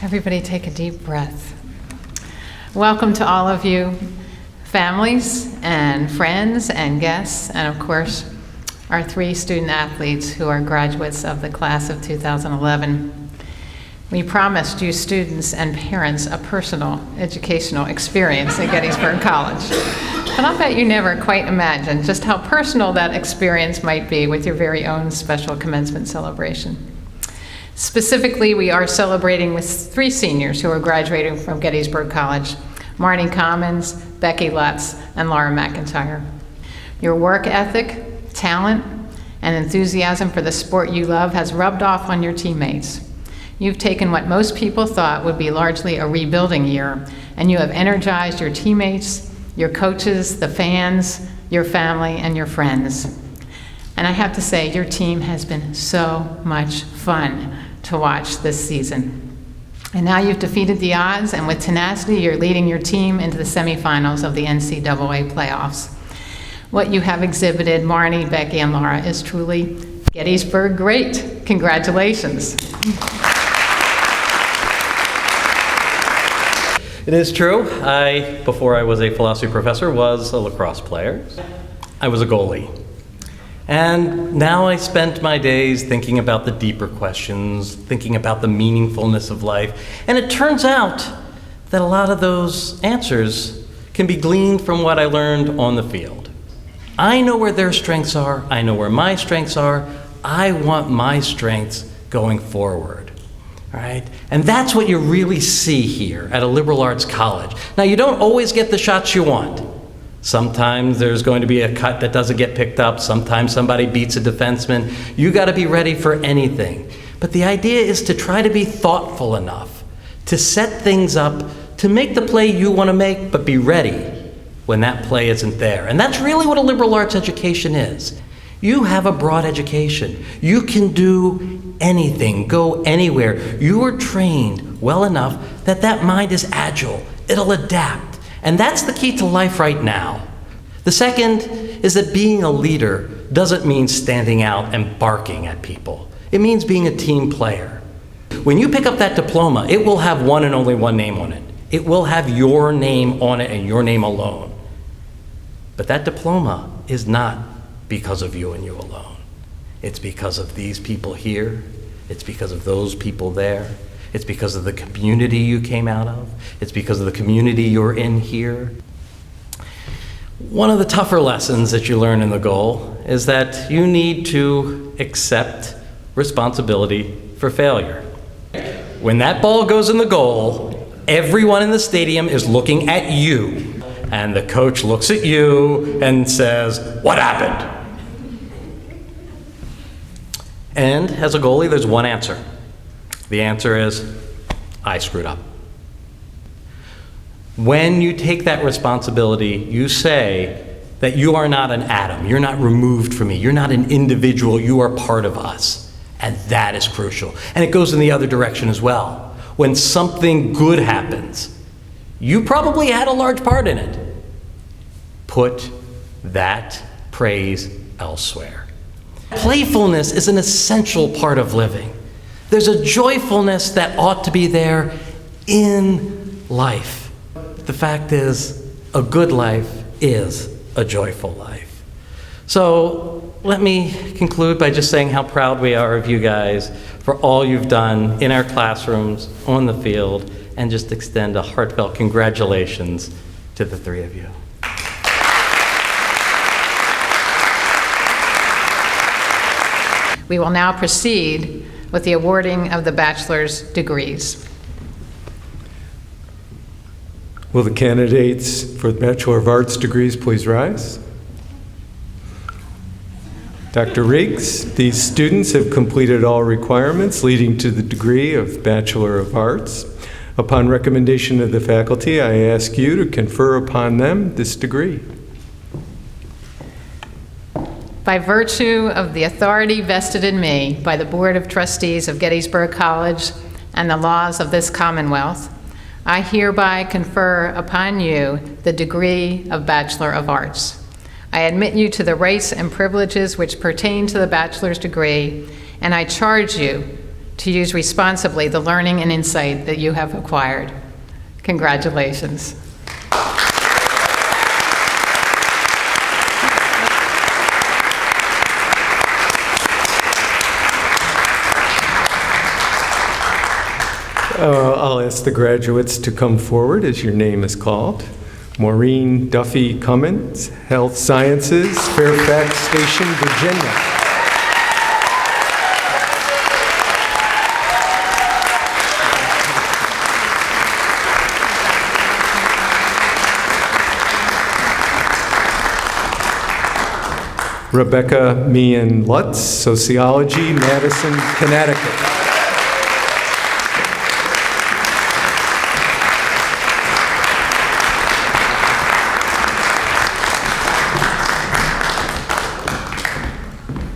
Everybody take a deep breath. Welcome to all of you, families and friends and guests, and of course, our 3 student athletes who are graduates of the class of 2011. We promised you students and parents a personal educational experience at Gettysburg College. But I'll bet you never quite imagined just how personal that experience might be with your very own special commencement celebration. Specifically, we are celebrating with 3 seniors who are graduating from Gettysburg College: Marnie Commons, Becky Lutz, and Laura McIntyre. Your work ethic, talent, and enthusiasm for the sport you love has rubbed off on your teammates. You've taken what most people thought would be largely a rebuilding year, and you have energized your teammates, your coaches, the fans, your family, and your friends. And I have to say, your team has been so much fun to watch this season. And now you've defeated the odds, and with tenacity, you're leading your team into the semifinals of the NCAA playoffs. What you have exhibited, Marnie, Becky, and Laura, is truly Gettysburg great. Congratulations. It is true. Before I was a philosophy professor, was a lacrosse player. I was a goalie. And now I spent my days thinking about the deeper questions, thinking about the meaningfulness of life. And it turns out that a lot of those answers can be gleaned from what I learned on the field. I know where their strengths are. I know where my strengths are. I want my strengths going forward. All right? And that's what you really see here at a liberal arts college. Now, you don't always get the shots you want. Sometimes there's going to be a cut that doesn't get picked up. Sometimes somebody beats a defenseman. You got to be ready for anything. But the idea is to try to be thoughtful enough to set things up to make the play you want to make, but be ready when that play isn't there. And that's really what a liberal arts education is. You have a broad education. You can do anything, go anywhere. You are trained well enough that that mind is agile. It'll adapt. And that's the key to life right now. The second is that being a leader doesn't mean standing out and barking at people. It means being a team player. When you pick up that diploma, it will have one and only one name on it. It will have your name on it and your name alone. But that diploma is not because of you and you alone. It's because of these people here. It's because of those people there. It's because of the community you came out of. It's because of the community you're in here. One of the tougher lessons that you learn in the goal is that you need to accept responsibility for failure. When that ball goes in the goal, everyone in the stadium is looking at you, and the coach looks at you and says, "What happened?" And as a goalie, there's one answer. The answer is, I screwed up. When you take that responsibility, you say that you are not an atom. You're not removed from me. You're not an individual. You are part of us. And that is crucial. And it goes in the other direction as well. When something good happens, you probably had a large part in it. Put that praise elsewhere. Playfulness is an essential part of living. There's a joyfulness that ought to be there in life. The fact is, a good life is a joyful life. So let me conclude by just saying how proud we are of you guys for all you've done in our classrooms, on the field, and just extend a heartfelt congratulations to the 3 of you. We will now proceed with the awarding of the bachelor's degrees. Will the candidates for the Bachelor of Arts degrees please rise? Dr. Riggs, these students have completed all requirements leading to the degree of Bachelor of Arts. Upon recommendation of the faculty, I ask you to confer upon them this degree. By virtue of the authority vested in me by the Board of Trustees of Gettysburg College and the laws of this Commonwealth, I hereby confer upon you the degree of Bachelor of Arts. I admit you to the rights and privileges which pertain to the bachelor's degree, and I charge you to use responsibly the learning and insight that you have acquired. Congratulations. I'll ask the graduates to come forward as your name is called. Maureen Duffy Cummins, Health Sciences, Fairfax Station, Virginia. Rebecca Meehan Lutz, Sociology, Madison, Connecticut.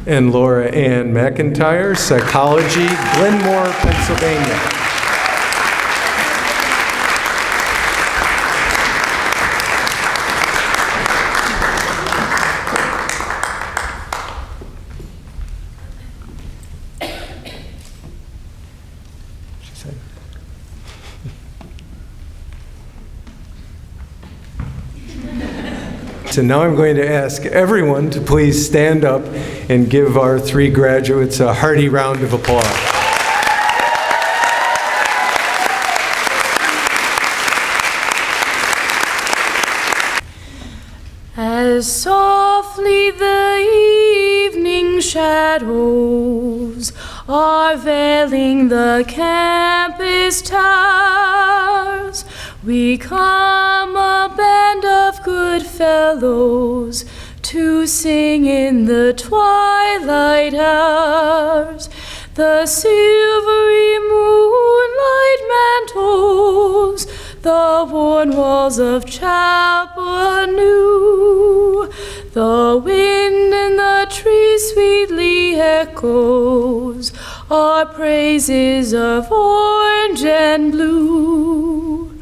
And Laura Ann McIntyre, Psychology, Glenmore, Pennsylvania. So now I'm going to ask everyone to please stand up and give our three graduates a hearty round of applause. As softly the evening shadows are veiling the campus towers, we come a band of good fellows to sing in the twilight hours. The silvery moonlight mantles the worn walls of chapel anew. The wind in the trees sweetly echoes our praises of orange and blue.